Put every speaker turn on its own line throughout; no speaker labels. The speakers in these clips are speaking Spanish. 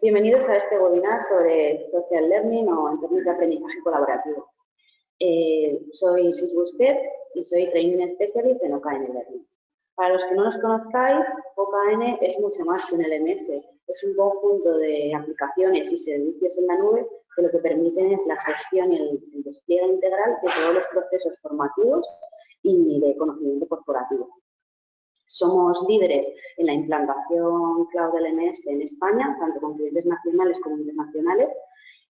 Bienvenidos a este webinar sobre Social Learning o entornos de aprendizaje colaborativo. Soy Sis Busquets y soy Training Specialist en OKN Learning. Para los que no nos conozcáis, OKN es mucho más que un LMS. Es un conjunto de aplicaciones y servicios en la nube que lo que permiten es la gestión y el despliegue integral de todos los procesos formativos y de conocimiento corporativo. Somos líderes en la implantación Cloud LMS en España, tanto con clientes nacionales como internacionales.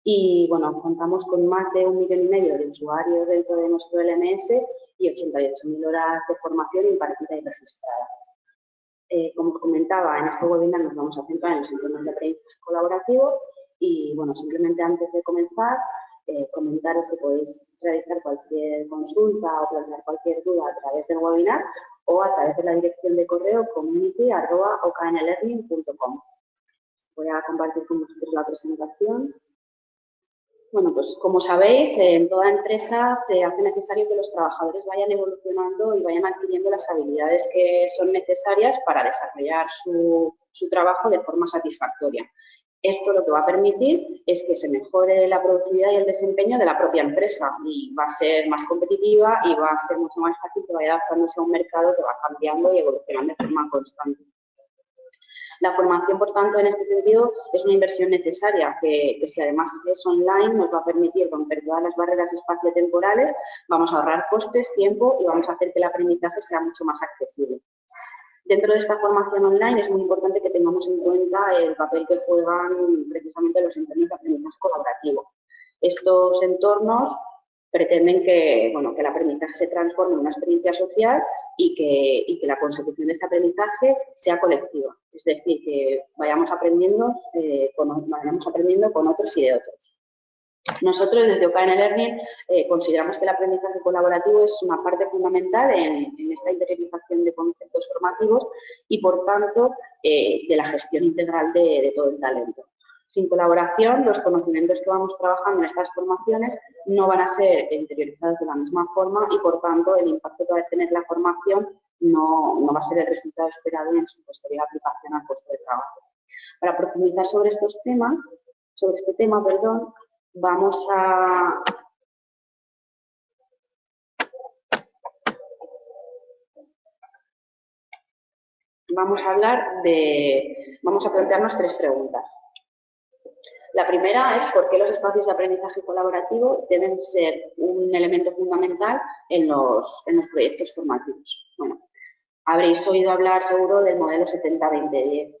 Y bueno, contamos con más de 1,5 millones de usuarios dentro de nuestro LMS y 88.000 horas de formación impartida y registrada. Como os comentaba, en este webinar nos vamos a centrar en los entornos de aprendizaje colaborativo y bueno, simplemente antes de comenzar, comentaros que podéis realizar cualquier consulta o plantear cualquier duda a través del webinar o a través de la dirección de correo community@oknlearning.com. Voy a compartir con vosotros la presentación. Bueno, pues como sabéis, en toda empresa se hace necesario que los trabajadores vayan evolucionando y vayan adquiriendo las habilidades que son necesarias para desarrollar su trabajo de forma satisfactoria. Esto lo que va a permitir es que se mejore la productividad y el desempeño de la propia empresa y va a ser más competitiva y va a ser mucho más fácil que vaya adaptándose a un mercado que va cambiando y evolucionando de forma constante. La formación, por tanto, en este sentido, es una inversión necesaria que si además es online nos va a permitir romper todas las barreras espaciotemporales, vamos a ahorrar costes, tiempo y vamos a hacer que el aprendizaje sea mucho más accesible. Dentro de esta formación online es muy importante que tengamos en cuenta el papel que juegan precisamente los entornos de aprendizaje colaborativo. Estos entornos pretenden que el aprendizaje se transforme en una experiencia social y que la consecución de este aprendizaje sea colectiva. Es decir, que vayamos aprendiendo con otros y de otros. Nosotros, desde OKN Learning, consideramos que el aprendizaje colaborativo es una parte fundamental en esta interiorización de conceptos formativos y, por tanto, de la gestión integral de todo el talento. Sin colaboración, los conocimientos que vamos trabajando en estas formaciones no van a ser interiorizados de la misma forma y, por tanto, el impacto que va a tener la formación no va a ser el resultado esperado en su posterior aplicación al puesto de trabajo. Para profundizar sobre este tema, vamos a plantearnos 3 preguntas. La primera es por qué los espacios de aprendizaje colaborativo deben ser un elemento fundamental en los proyectos formativos. Bueno, habréis oído hablar seguro del modelo 70-20-10,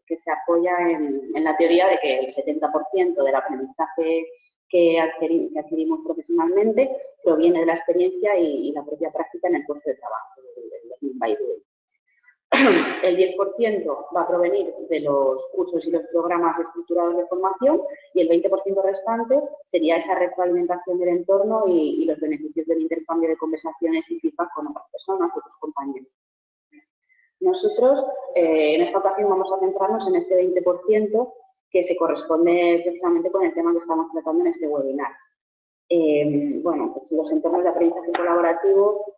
que se apoya en la teoría de que el 70% del aprendizaje que adquirimos profesionalmente proviene de la experiencia y la propia práctica en el puesto de trabajo, del learning by doing. El 10% va a provenir de los cursos y los programas estructurados de formación y el 20% restante sería esa retroalimentación del entorno y los beneficios del intercambio de conversaciones y feedback con otras personas, otros compañeros. Nosotros, en esta ocasión, vamos a centrarnos en este 20% que se corresponde precisamente con el tema que estamos tratando en este webinar. Pues los entornos de aprendizaje colaborativo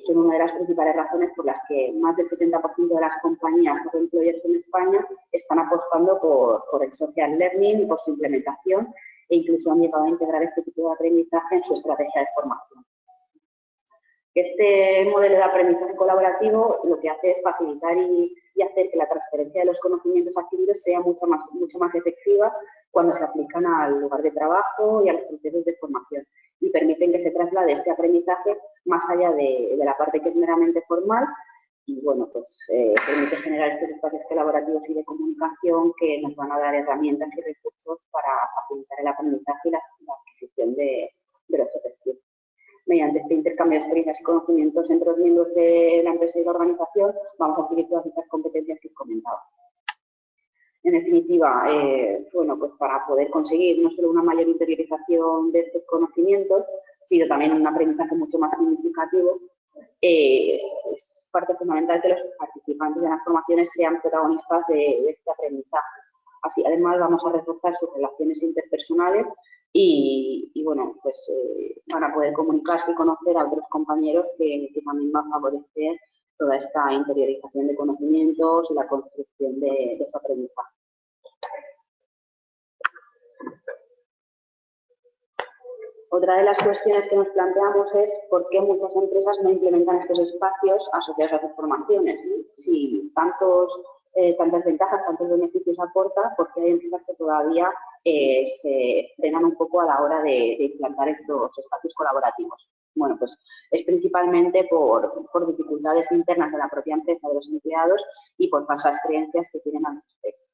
son una de las principales razones por las que más del 70% de las compañías o employers en España están apostando por el social learning y por su implementación e incluso han llegado a integrar este tipo de aprendizaje en su estrategia de formación. Este modelo de aprendizaje colaborativo lo que hace es facilitar y hacer que la transferencia de los conocimientos adquiridos sea mucho más efectiva cuando se aplican al lugar de trabajo y a los procesos de formación y permiten que se traslade este aprendizaje más allá de la parte que es meramente formal y, permite generar estos espacios colaborativos y de comunicación que nos van a dar herramientas y recursos para facilitar el aprendizaje y la adquisición de los objetivos. Mediante este intercambio de experiencias y conocimientos entre los miembros de la empresa y la organización, vamos a adquirir todas estas competencias que os comentaba. En definitiva, para poder conseguir no solo una mayor interiorización de estos conocimientos, sino también un aprendizaje mucho más significativo, es parte fundamental que los participantes de las formaciones sean protagonistas de este aprendizaje. Así, además, vamos a reforzar sus relaciones interpersonales y van a poder comunicarse y conocer a otros compañeros que también van a favorecer toda esta interiorización de conocimientos y la construcción de su aprendizaje. Otra de las cuestiones que nos planteamos es por qué muchas empresas no implementan estos espacios asociados a sus formaciones, ¿no? Si tantas ventajas, tantos beneficios aporta, porque hay empresas que todavía se frenan un poco a la hora de implantar estos espacios colaborativos. Bueno, pues es principalmente por dificultades internas de la propia empresa, de los empleados, y por falsas creencias que tienen al respecto.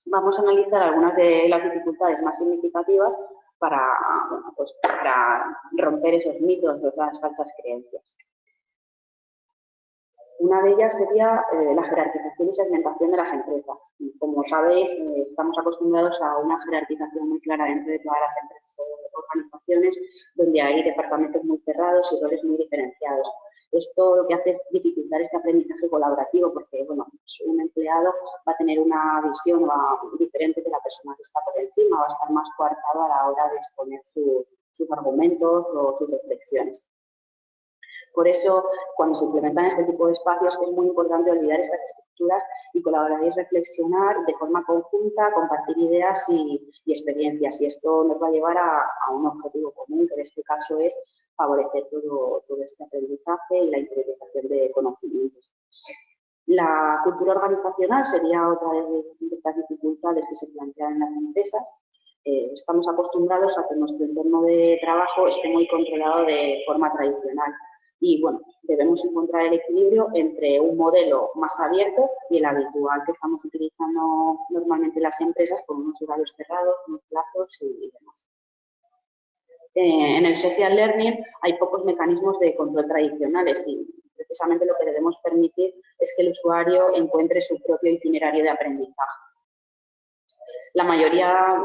Vamos a analizar algunas de las dificultades más significativas para romper esos mitos, esas falsas creencias. Una de ellas sería la jerarquización y segmentación de las empresas. Como sabéis, estamos acostumbrados a una jerarquización muy clara dentro de todas las empresas o organizaciones, donde hay departamentos muy cerrados y roles muy diferenciados. Esto lo que hace es dificultar este aprendizaje colaborativo, porque bueno, un empleado va a tener una visión diferente de la persona que está por encima, va a estar más coartado a la hora de exponer sus argumentos o sus reflexiones. Por eso, cuando se implementan este tipo de espacios, es muy importante olvidar estas estructuras y colaborar y reflexionar de forma conjunta, compartir ideas y experiencias. Y esto nos va a llevar a un objetivo común, que en este caso es favorecer todo este aprendizaje y la interiorización de conocimientos. La cultura organizacional sería otra de estas dificultades que se plantean en las empresas. Estamos acostumbrados a que nuestro entorno de trabajo esté muy controlado de forma tradicional. Y bueno, debemos encontrar el equilibrio entre un modelo más abierto y el habitual que estamos utilizando normalmente en las empresas, con unos horarios cerrados, unos plazos y demás. En el social learning hay pocos mecanismos de control tradicionales y precisamente lo que debemos permitir es que el usuario encuentre su propio itinerario de aprendizaje. La mayoría,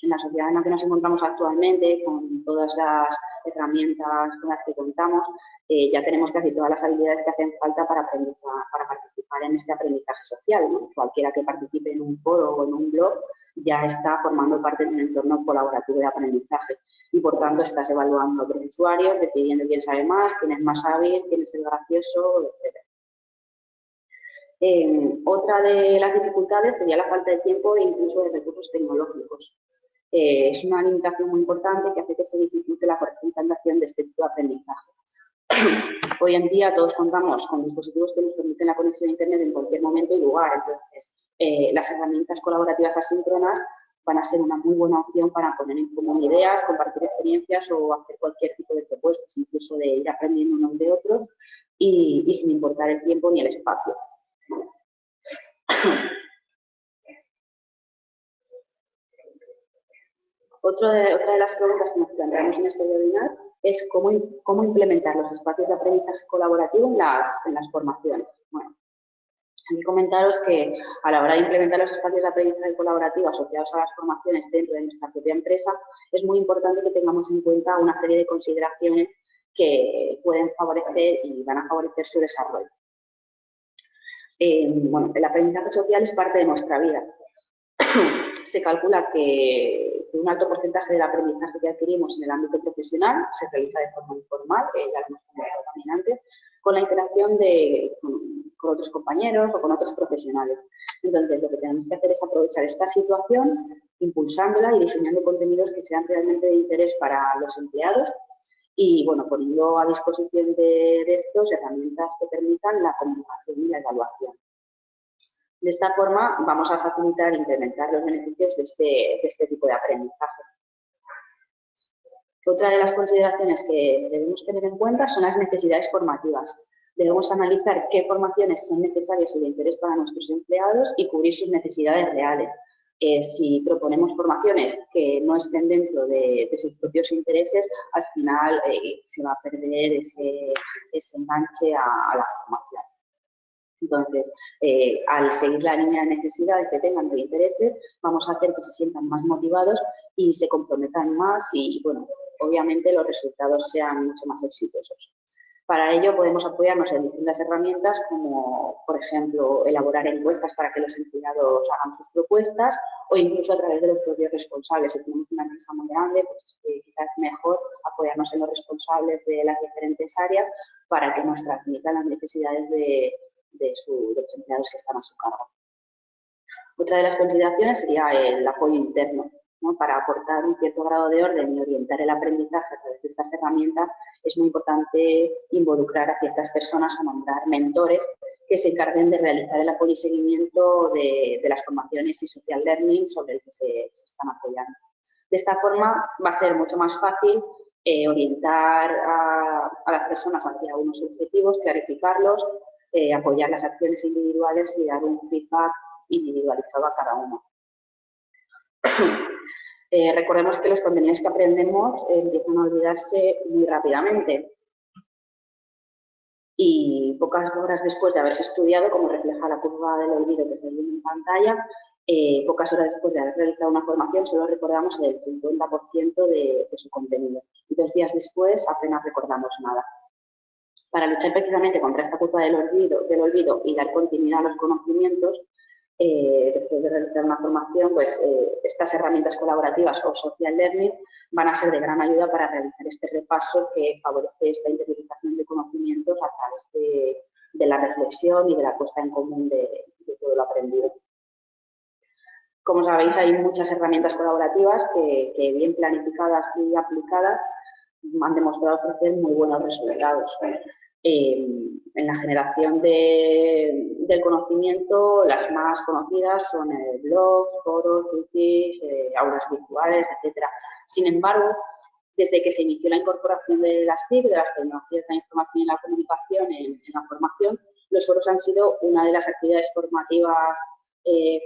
en la sociedad en la que nos encontramos actualmente, con todas las herramientas con las que contamos, ya tenemos casi todas las habilidades que hacen falta para participar en este aprendizaje social, ¿no? Cualquiera que participe en un foro o en un blog ya está formando parte de un entorno colaborativo de aprendizaje y, por tanto, estás evaluando a otros usuarios, decidiendo quién sabe más, quién es más hábil, quién es el gracioso, etc. Otra de las dificultades sería la falta de tiempo e incluso de recursos tecnológicos. Es una limitación muy importante que hace que se dificulte la correcta implantación de este tipo de aprendizaje. Hoy en día todos contamos con dispositivos que nos permiten la conexión a Internet en cualquier momento y lugar. Entonces, las herramientas colaborativas asíncronas van a ser una muy buena opción para poner en común ideas, compartir experiencias o hacer cualquier tipo de propuestas, incluso de ir aprendiendo unos de otros y sin importar el tiempo ni el espacio. Otra de las preguntas que nos planteamos en este webinar es cómo implementar los espacios de aprendizaje colaborativo en las formaciones. Bueno, hay que comentaros que a la hora de implementar los espacios de aprendizaje colaborativo asociados a las formaciones dentro de nuestra propia empresa, es muy importante que tengamos en cuenta una serie de consideraciones que pueden favorecer y van a favorecer su desarrollo. Bueno, el aprendizaje social es parte de nuestra vida. Se calcula que un alto porcentaje del aprendizaje que adquirimos en el ámbito profesional se realiza de forma informal, ya lo hemos comentado también antes, con la interacción con otros compañeros o con otros profesionales. Entonces, lo que tenemos que hacer es aprovechar esta situación, impulsándola y diseñando contenidos que sean realmente de interés para los empleados y, bueno, poniendo a disposición de estos herramientas que permitan la comunicación y la evaluación. De esta forma, vamos a facilitar e incrementar los beneficios de este tipo de aprendizaje. Otra de las consideraciones que debemos tener en cuenta son las necesidades formativas. Debemos analizar qué formaciones son necesarias y de interés para nuestros empleados y cubrir sus necesidades reales. Si proponemos formaciones que no estén dentro de sus propios intereses, al final se va a perder ese enganche a la formación. Entonces, al seguir la línea de necesidades que tengan de intereses, vamos a hacer que se sientan más motivados y se comprometan más y, bueno, obviamente los resultados sean mucho más exitosos. Para ello podemos apoyarnos en distintas herramientas como, por ejemplo, elaborar encuestas para que los empleados hagan sus propuestas o incluso a través de los propios responsables. Si tenemos una empresa muy grande, pues quizás es mejor apoyarnos en los responsables de las diferentes áreas para que nos transmitan las necesidades de los empleados que están a su cargo. Otra de las consideraciones sería el apoyo interno, ¿no? Para aportar un cierto grado de orden y orientar el aprendizaje a través de estas herramientas, es muy importante involucrar a ciertas personas o nombrar mentores que se encarguen de realizar el apoyo y seguimiento de las formaciones y social learning sobre el que se están apoyando. De esta forma va a ser mucho más fácil orientar a las personas hacia unos objetivos, clarificarlos, apoyar las acciones individuales y dar un feedback individualizado a cada uno. Recordemos que los contenidos que aprendemos empiezan a olvidarse muy rápidamente y pocas horas después de haberse estudiado, como refleja la curva del olvido que estáis viendo en pantalla, pocas horas después de haber realizado una formación solo recordamos el 50% de su contenido y 2 días después apenas recordamos nada. Para luchar precisamente contra esta curva del olvido y dar continuidad a los conocimientos, después de realizar una formación, pues estas herramientas colaborativas o social learning van a ser de gran ayuda para realizar este repaso que favorece esta interiorización de conocimientos a través de la reflexión y de la puesta en común de todo lo aprendido. Como sabéis, hay muchas herramientas colaborativas que bien planificadas y aplicadas han demostrado ofrecer muy buenos resultados. En la generación del conocimiento, las más conocidas son blogs, foros, wikis, aulas virtuales, etc. Sin embargo, desde que se inició la incorporación de las TIC, de las tecnologías de la información y la comunicación en la formación, los foros han sido una de las actividades formativas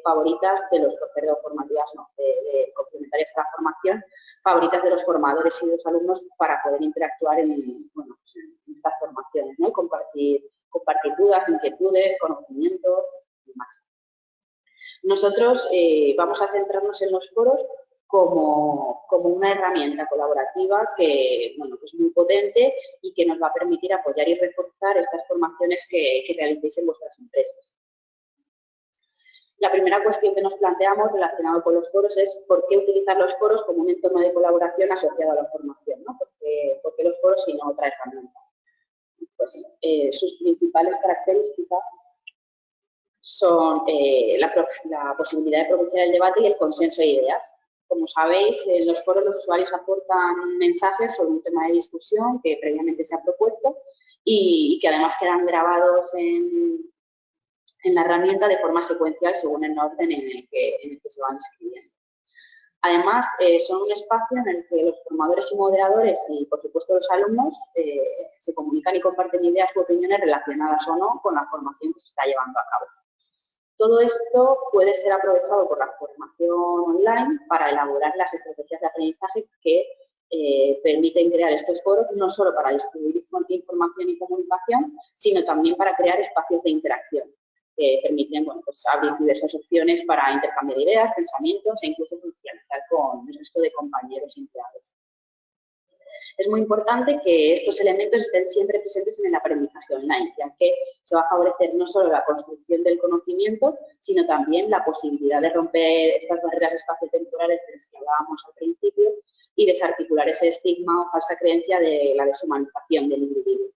favoritas de los formativas, no, complementarias a la formación, favoritas de los formadores y de los alumnos para poder interactuar en estas formaciones, ¿no? Y compartir dudas, inquietudes, conocimientos y más. Nosotros vamos a centrarnos en los foros como una herramienta colaborativa que es muy potente y que nos va a permitir apoyar y reforzar estas formaciones que realicéis en vuestras empresas. La primera cuestión que nos planteamos relacionado con los foros es por qué utilizar los foros como un entorno de colaboración asociado a la formación, ¿no? ¿Por qué los foros y no otra herramienta? Pues sus principales características son la posibilidad de propiciar el debate y el consenso de ideas. Como sabéis, en los foros los usuarios aportan mensajes sobre un tema de discusión que previamente se ha propuesto y que además quedan grabados en la herramienta de forma secuencial según el orden en el que se van escribiendo. Además, son un espacio en el que los formadores y moderadores y, por supuesto, los alumnos se comunican y comparten ideas u opiniones relacionadas o no con la formación que se está llevando a cabo. Todo esto puede ser aprovechado por la formación online para elaborar las estrategias de aprendizaje que permiten crear estos foros, no solo para distribuir información y comunicación, sino también para crear espacios de interacción que permiten abrir diversas opciones para intercambiar ideas, pensamientos e incluso socializar con el resto de compañeros y empleados. Es muy importante que estos elementos estén siempre presentes en el aprendizaje online, ya que se va a favorecer no solo la construcción del conocimiento, sino también la posibilidad de romper estas barreras espaciotemporales de las que hablábamos al principio y desarticular ese estigma o falsa creencia de la deshumanización del individuo.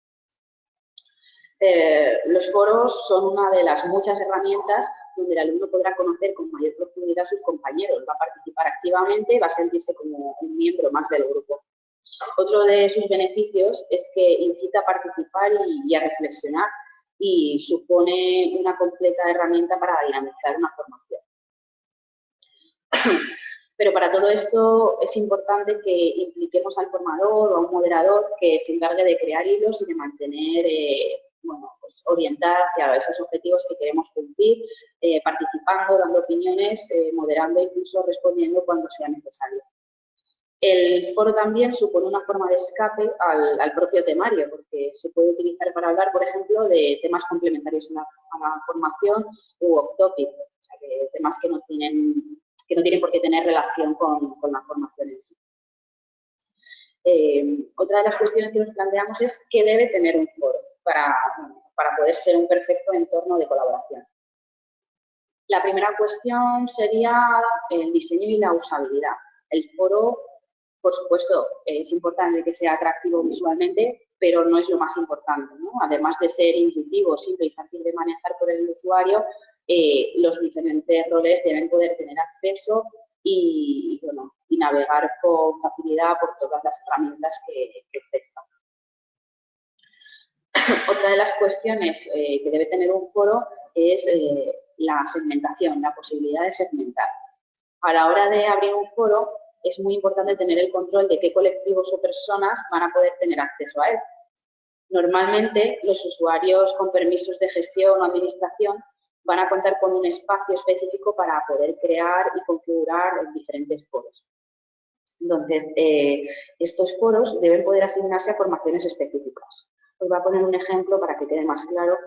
Los foros son una de las muchas herramientas donde el alumno podrá conocer con mayor profundidad a sus compañeros, va a participar activamente y va a sentirse como un miembro más del grupo. Otro de sus beneficios es que incita a participar y a reflexionar y supone una completa herramienta para dinamizar una formación. Pero para todo esto es importante que impliquemos al formador o a un moderador que se encargue de crear hilos y de mantener, orientar hacia esos objetivos que queremos cumplir, participando, dando opiniones, moderando e incluso respondiendo cuando sea necesario. El foro también supone una forma de escape al propio temario, porque se puede utilizar para hablar, por ejemplo, de temas complementarios a la formación u off-topic, o sea, que temas que no tienen por qué tener relación con la formación en sí. Otra de las cuestiones que nos planteamos es qué debe tener un foro para poder ser un perfecto entorno de colaboración. La primera cuestión sería el diseño y la usabilidad. El foro, por supuesto, es importante que sea atractivo visualmente, pero no es lo más importante, ¿no? Además de ser intuitivo, simple y fácil de manejar por el usuario, los diferentes roles deben poder tener acceso y, bueno, y navegar con facilidad por todas las herramientas que prestan. Otra de las cuestiones que debe tener un foro es la segmentación, la posibilidad de segmentar. A la hora de abrir un foro es muy importante tener el control de qué colectivos o personas van a poder tener acceso a él. Normalmente, los usuarios con permisos de gestión o administración van a contar con un espacio específico para poder crear y configurar diferentes foros. Entonces, estos foros deben poder asignarse a formaciones específicas. Os voy a poner un ejemplo para que quede más claro.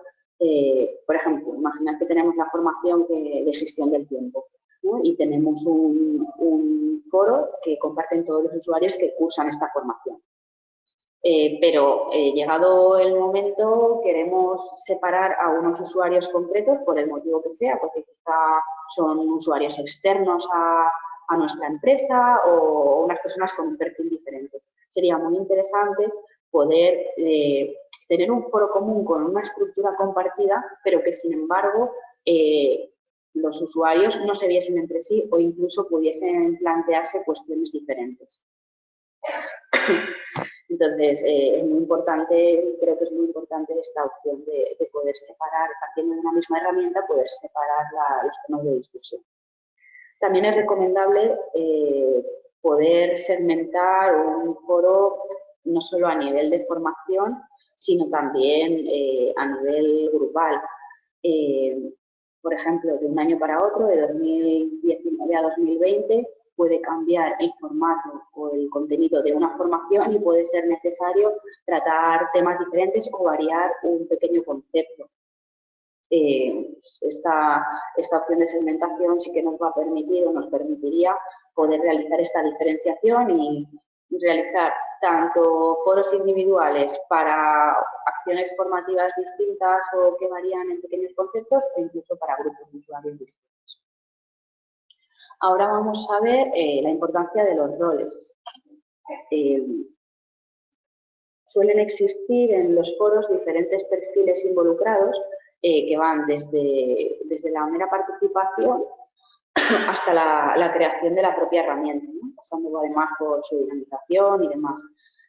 Por ejemplo, imaginad que tenemos la formación de gestión del tiempo, ¿no? Y tenemos un foro que comparten todos los usuarios que cursan esta formación. Pero llegado el momento queremos separar a unos usuarios concretos por el motivo que sea, porque quizá son usuarios externos a nuestra empresa o unas personas con un perfil diferente. Sería muy interesante poder tener un foro común con una estructura compartida, pero que sin embargo los usuarios no se viesen entre sí o incluso pudiesen plantearse cuestiones diferentes. Entonces, es muy importante, creo que es muy importante esta opción de poder separar, partiendo de una misma herramienta, poder separar los temas de discusión. También es recomendable poder segmentar un foro no solo a nivel de formación, sino también a nivel grupal. Por ejemplo, de un año para otro, de 2019 a 2020, puede cambiar el formato o el contenido de una formación y puede ser necesario tratar temas diferentes o variar un pequeño concepto. Esta opción de segmentación sí que nos va a permitir o nos permitiría poder realizar esta diferenciación y realizar tanto foros individuales para acciones formativas distintas o que varían en pequeños conceptos e incluso para grupos de usuarios distintos. Ahora vamos a ver la importancia de los roles. Suelen existir en los foros diferentes perfiles involucrados que van desde la mera participación hasta la creación de la propia herramienta, ¿no? Pasando además por su dinamización y demás.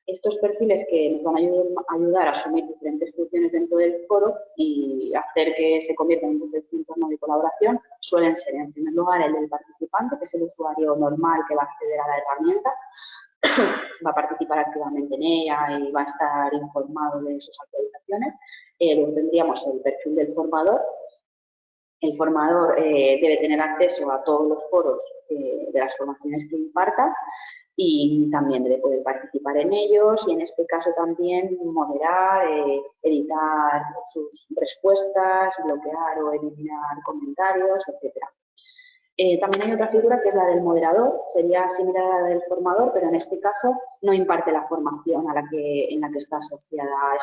Estos perfiles que nos van a ayudar a asumir diferentes funciones dentro del foro y hacer que se convierta en un entorno de colaboración suelen ser, en primer lugar, el del participante, que es el usuario normal que va a acceder a la herramienta, va a participar activamente en ella y va a estar informado de sus actualizaciones. Luego tendríamos el perfil del formador. El formador debe tener acceso a todos los foros de las formaciones que imparta y también debe poder participar en ellos y en este caso también moderar, editar sus respuestas, bloquear o eliminar comentarios, etcétera. También hay otra figura que es la del moderador, sería similar a la del formador, pero en este caso no imparte la formación en la que está asociada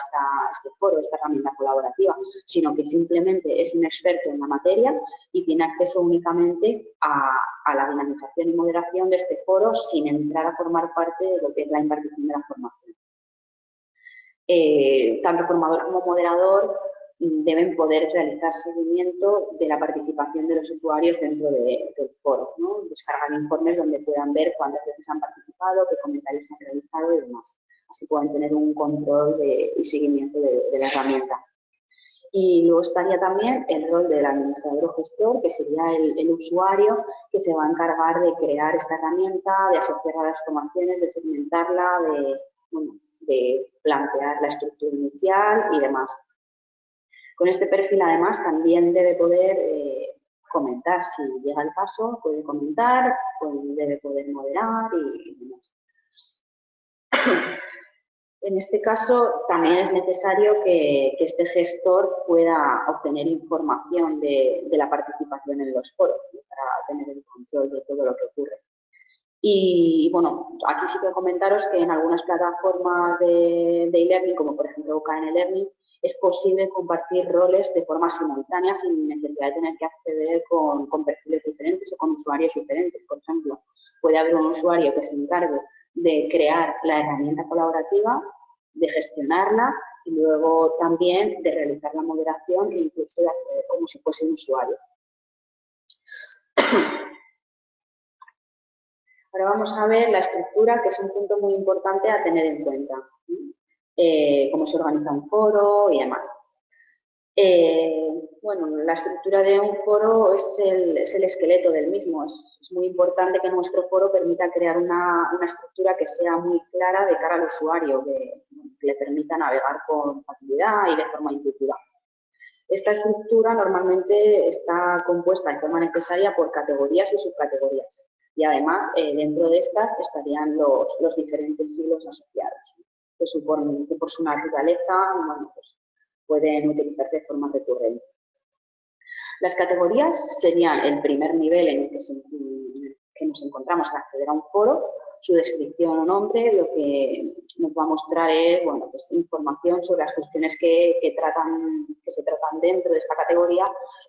este foro, esta herramienta colaborativa, sino que simplemente es un experto en la materia y tiene acceso únicamente a la dinamización y moderación de este foro sin entrar a formar parte de lo que es la impartición de la formación. Tanto formador como moderador deben poder realizar seguimiento de la participación de los usuarios dentro del foro, ¿no? Descargar informes donde puedan ver cuántas veces han participado, qué comentarios han realizado y demás. Así pueden tener un control y seguimiento de la herramienta. Y luego estaría también el rol del administrador o gestor, que sería el usuario que se va a encargar de crear esta herramienta, de asociar a las formaciones, de segmentarla, de plantear la estructura inicial y demás. Con este perfil, además, también debe poder comentar si llega el caso, puede comentar, debe poder moderar y demás. En este caso, también es necesario que este gestor pueda obtener información de la participación en los foros, ¿no? Para tener el control de todo lo que ocurre. Y bueno, aquí sí que comentaros que en algunas plataformas de e-learning, como por ejemplo KN Learning, es posible compartir roles de forma simultánea sin necesidad de tener que acceder con perfiles diferentes o con usuarios diferentes. Por ejemplo, puede haber un usuario que se encargue de crear la herramienta colaborativa, de gestionarla y luego también de realizar la moderación e incluso de hacer como si fuese un usuario. Ahora vamos a ver la estructura, que es un punto muy importante a tener en cuenta. Cómo se organiza un foro y demás. Bueno, la estructura de un foro es el esqueleto del mismo. Es muy importante que nuestro foro permita crear una estructura que sea muy clara de cara al usuario, que le permita navegar con facilidad y de forma intuitiva. Esta estructura normalmente está compuesta de forma necesaria por categorías y subcategorías. Y además, dentro de estas estarían los diferentes hilos asociados, que suponen que por su naturaleza, bueno, pues, pueden utilizarse de forma recurrente. Las categorías serían el primer nivel en el que nos encontramos al acceder a un foro. Su descripción o nombre lo que nos va a mostrar es, bueno, pues información sobre las cuestiones que se tratan dentro de esta categoría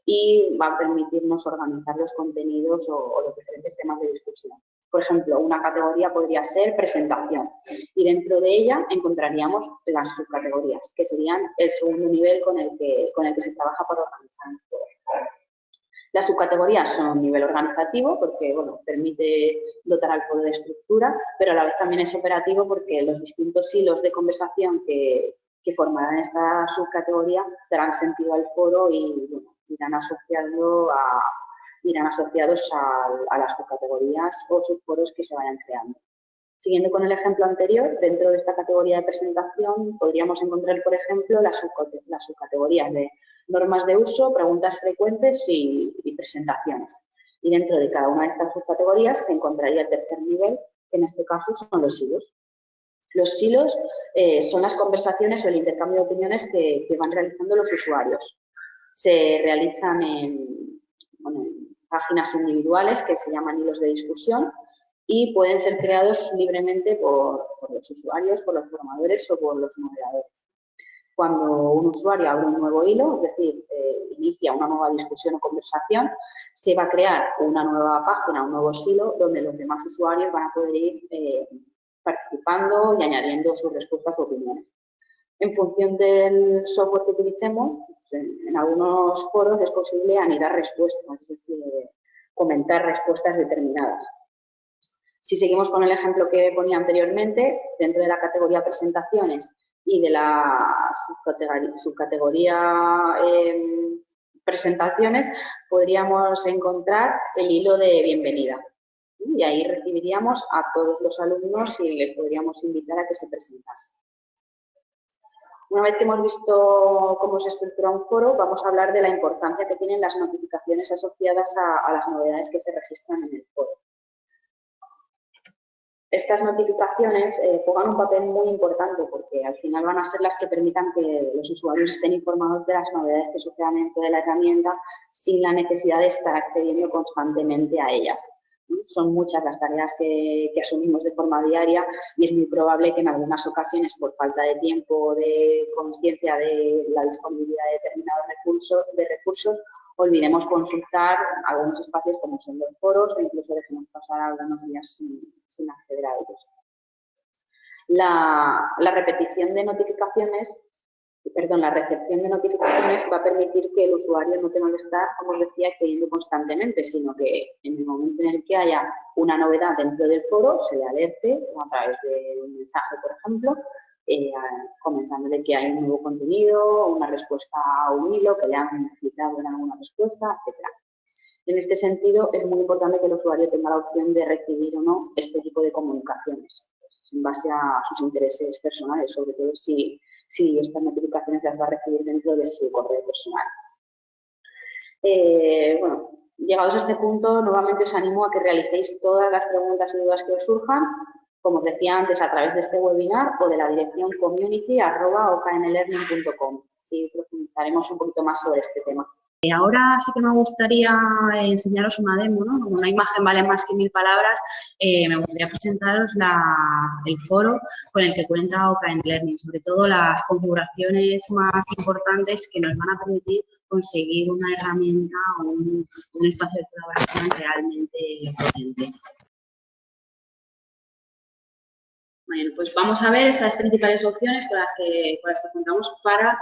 y va a permitirnos organizar los contenidos o los diferentes temas de discusión. Por ejemplo, una categoría podría ser presentación y dentro de ella encontraríamos las subcategorías, que serían el segundo nivel con el que se trabaja para organizar un foro. Las subcategorías son un nivel organizativo porque, bueno, permite dotar al foro de estructura, pero a la vez también es operativo porque los distintos hilos de conversación que formarán esta subcategoría darán sentido al foro y, bueno, irán asociados a las subcategorías o subforos que se vayan creando. Siguiendo con el ejemplo anterior, dentro de esta categoría de presentación podríamos encontrar, por ejemplo, las subcategorías de normas de uso, preguntas frecuentes y presentaciones. Y dentro de cada una de estas subcategorías se encontraría el tercer nivel, que en este caso son los hilos. Los hilos son las conversaciones o el intercambio de opiniones que van realizando los usuarios. Se realizan en páginas individuales que se llaman hilos de discusión y pueden ser creados libremente por los usuarios, por los formadores o por los moderadores. Cuando un usuario abre un nuevo hilo, es decir, inicia una nueva discusión o conversación, se va a crear una nueva página, un nuevo hilo, donde los demás usuarios van a poder ir participando y añadiendo sus respuestas o opiniones. En función del software que utilicemos, en algunos foros es posible anidar respuestas, es decir, comentar respuestas determinadas. Si seguimos con el ejemplo que ponía anteriormente, dentro de la categoría presentaciones y de la subcategoría presentaciones, podríamos encontrar el hilo de bienvenida. Y ahí recibiríamos a todos los alumnos y les podríamos invitar a que se presentasen. Una vez que hemos visto cómo se estructura un foro, vamos a hablar de la importancia que tienen las notificaciones asociadas a las novedades que se registran en el foro. Estas notificaciones juegan un papel muy importante porque al final van a ser las que permitan que los usuarios estén informados de las novedades que sucedan dentro de la herramienta sin la necesidad de estar accediendo constantemente a ellas. Son muchas las tareas que asumimos de forma diaria y es muy probable que en algunas ocasiones, por falta de tiempo o de conciencia de la disponibilidad de determinados recursos, olvidemos consultar algunos espacios como son los foros o incluso dejemos pasar algunos días sin acceder a ellos. La recepción de notificaciones va a permitir que el usuario no tenga que estar, como os decía, accediendo constantemente, sino que en el momento en el que haya una novedad dentro del foro, se le alerte a través de un mensaje, por ejemplo, comentándole que hay un nuevo contenido, una respuesta a un hilo, que le han citado en alguna respuesta, etc. En este sentido, es muy importante que el usuario tenga la opción de recibir o no este tipo de comunicaciones, en base a sus intereses personales, sobre todo si estas notificaciones las va a recibir dentro de su correo personal. Bueno, llegados a este punto, nuevamente os animo a que realicéis todas las preguntas y dudas que os surjan, como os decía antes, a través de este webinar o de la dirección community@oknlearning.com. Así profundizaremos un poquito más sobre este tema. Ahora sí que me gustaría enseñaros una demo, ¿no? Como una imagen vale más que 1000 palabras, me gustaría presentaros el foro con el que cuenta OKNLearning, sobre todo las configuraciones más importantes que nos van a permitir conseguir una herramienta o un espacio de colaboración realmente potente. Bueno, pues vamos a ver estas principales opciones con las que contamos para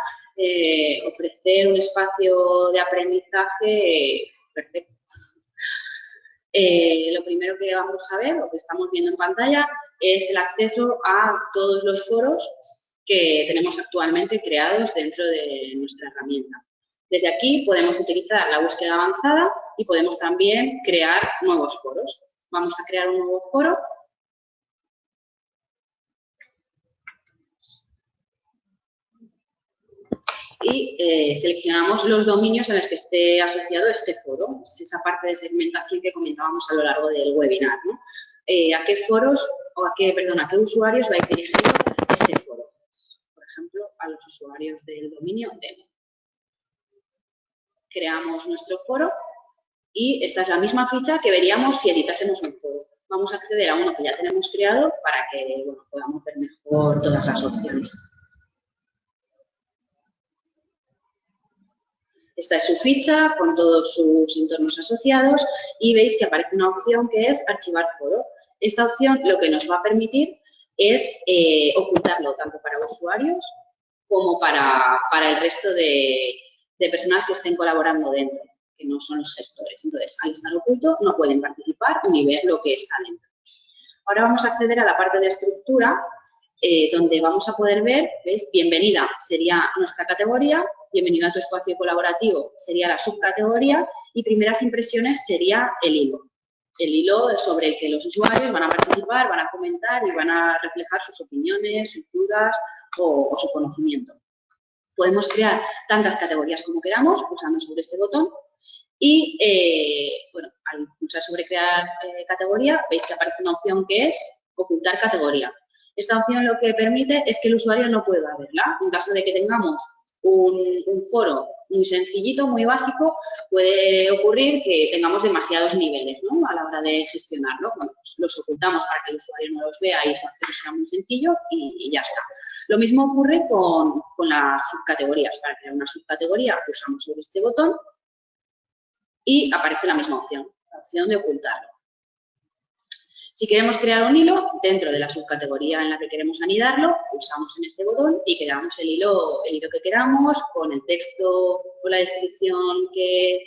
ofrecer un espacio de aprendizaje perfecto. lo primero que vamos a ver, o que estamos viendo en pantalla, es el acceso a todos los foros que tenemos actualmente creados dentro de nuestra herramienta. Desde aquí podemos utilizar la búsqueda avanzada y podemos también crear nuevos foros. Vamos a crear un nuevo foro. Y seleccionamos los dominios en los que esté asociado este foro. Es esa parte de segmentación que comentábamos a lo largo del webinar, ¿no? ¿A qué foros o a qué usuarios va a ir dirigido este foro? Por ejemplo, a los usuarios del dominio demo. Creamos nuestro foro y esta es la misma ficha que veríamos si editásemos un foro. Vamos a acceder a uno que ya tenemos creado para que podamos ver mejor todas las opciones. Esta es su ficha con todos sus entornos asociados y veis que aparece una opción que es archivar foro. Esta opción lo que nos va a permitir es ocultarlo tanto para usuarios como para el resto de personas que estén colaborando dentro, que no son los gestores. Entonces, al estar oculto no pueden participar ni ver lo que está dentro. Ahora vamos a acceder a la parte de estructura, donde vamos a poder ver, ¿veis? Bienvenida sería nuestra categoría, bienvenido a tu espacio colaborativo sería la subcategoría y primeras impresiones sería el hilo. El hilo sobre el que los usuarios van a participar, van a comentar y van a reflejar sus opiniones, sus dudas o su conocimiento. Podemos crear tantas categorías como queramos pulsando sobre este botón y, al pulsar sobre crear categoría, veis que aparece una opción que es ocultar categoría. Esta opción lo que permite es que el usuario no pueda verla. En caso de que tengamos un foro muy sencillito, muy básico, puede ocurrir que tengamos demasiados niveles, ¿no? A la hora de gestionarlo. Bueno, pues los ocultamos para que el usuario no los vea y su acceso sea muy sencillo y ya está. Lo mismo ocurre con las subcategorías. Para crear una subcategoría pulsamos sobre este botón y aparece la misma opción, la opción de ocultarlo. Si queremos crear un hilo dentro de la subcategoría en la que queremos anidarlo, pulsamos en este botón y creamos el hilo que queramos con el texto o la descripción que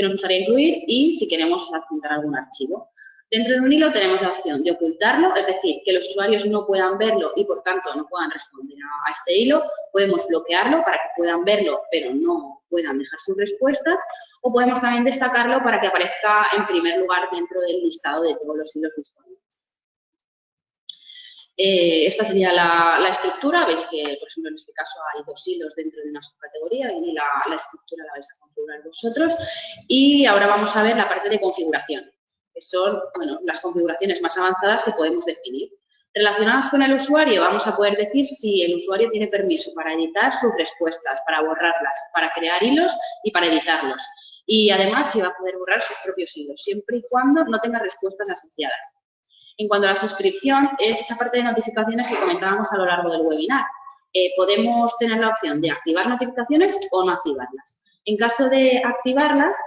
nos gustaría incluir y si queremos adjuntar algún archivo. Dentro de un hilo tenemos la opción de ocultarlo, es decir, que los usuarios no puedan verlo y, por tanto, no puedan responder a este hilo. Podemos bloquearlo para que puedan verlo, pero no puedan dejar sus respuestas. O podemos también destacarlo para que aparezca en primer lugar dentro del listado de todos los hilos disponibles. Esta sería la estructura. Veis que, por ejemplo, en este caso hay dos hilos dentro de una subcategoría y la estructura la vais a configurar vosotros. Y ahora vamos a ver la parte de configuración, que son las configuraciones más avanzadas que podemos definir. Relacionadas con el usuario, vamos a poder decir si el usuario tiene permiso para editar sus respuestas, para borrarlas, para crear hilos y para editarlos. Y además, si va a poder borrar sus propios hilos, siempre y cuando no tenga respuestas asociadas. En cuanto a la suscripción, es esa parte de notificaciones que comentábamos a lo largo del webinar. Podemos tener la opción de activar notificaciones o no activarlas. En caso de activarlas,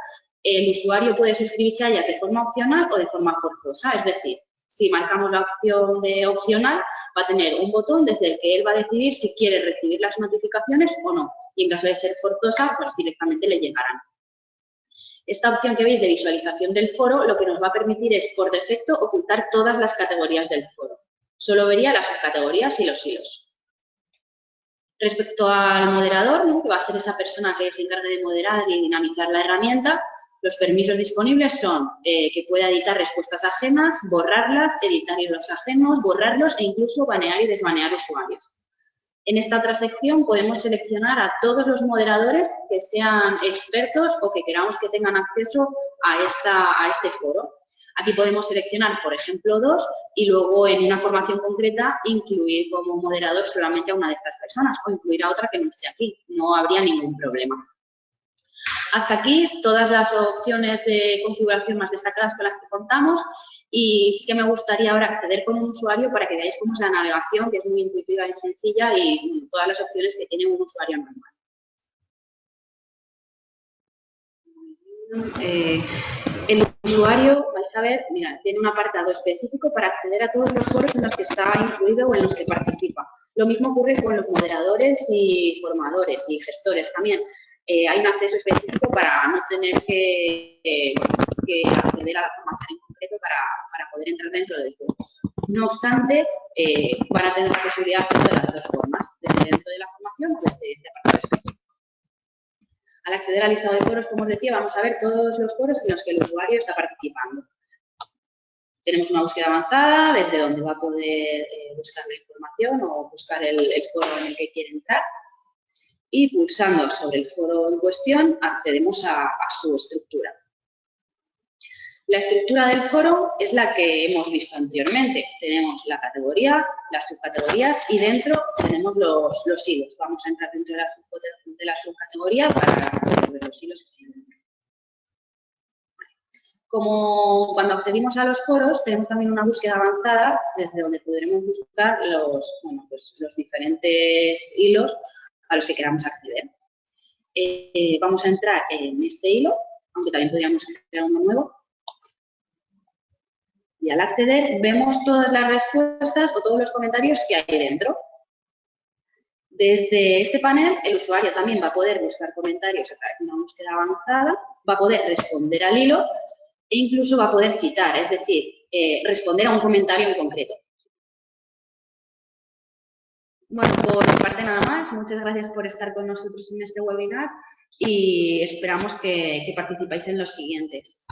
el usuario puede suscribirse a ellas de forma opcional o de forma forzosa. Es decir, si marcamos la opción de opcional, va a tener un botón desde el que él va a decidir si quiere recibir las notificaciones o no. Y en caso de ser forzosa, pues directamente le llegarán. Esta opción que veis de visualización del foro lo que nos va a permitir es, por defecto, ocultar todas las categorías del foro. Solo vería las subcategorías y los hilos. Respecto al moderador, ¿no?, que va a ser esa persona que se encargue de moderar y dinamizar la herramienta, los permisos disponibles son que pueda editar respuestas ajenas, borrarlas, editar hilos ajenos, borrarlos e incluso banear y desbanear usuarios. En esta otra sección podemos seleccionar a todos los moderadores que sean expertos o que queramos que tengan acceso a este foro. Aquí podemos seleccionar, por ejemplo, 2 y luego en una formación concreta incluir como moderador solamente a una de estas personas o incluir a otra que no esté aquí. No habría ningún problema. Hasta aquí todas las opciones de configuración más destacadas con las que contamos y sí que me gustaría ahora acceder con un usuario para que veáis cómo es la navegación, que es muy intuitiva y sencilla y todas las opciones que tiene un usuario normal. El usuario, vais a ver, mira, tiene un apartado específico para acceder a todos los foros en los que está incluido o en los que participa. Lo mismo ocurre con los moderadores y formadores y gestores también. Hay un acceso específico para no tener que que acceder a la formación en concreto para poder entrar dentro del foro. No obstante, van a tener la posibilidad de hacerlo de las dos formas, desde dentro de la formación o desde este apartado específico. Al acceder al listado de foros, como os decía, vamos a ver todos los foros en los que el usuario está participando. Tenemos una búsqueda avanzada, desde donde va a poder buscar la información o buscar el foro en el que quiere entrar. Y pulsando sobre el foro en cuestión, accedemos a su estructura. La estructura del foro es la que hemos visto anteriormente. Tenemos la categoría, las subcategorías y dentro tenemos los hilos. Vamos a entrar dentro de la subcategoría para ver los hilos que hay dentro. Como cuando accedimos a los foros, tenemos también una búsqueda avanzada desde donde podremos buscar los diferentes hilos a los que queramos acceder. Vamos a entrar en este hilo, aunque también podríamos crear uno nuevo. Y al acceder vemos todas las respuestas o todos los comentarios que hay dentro. Desde este panel, el usuario también va a poder buscar comentarios a través de una búsqueda avanzada, va a poder responder al hilo e incluso va a poder citar, es decir, responder a un comentario en concreto. Bueno, por mi parte nada más. Muchas gracias por estar con nosotros en este webinar y esperamos que participéis en los siguientes.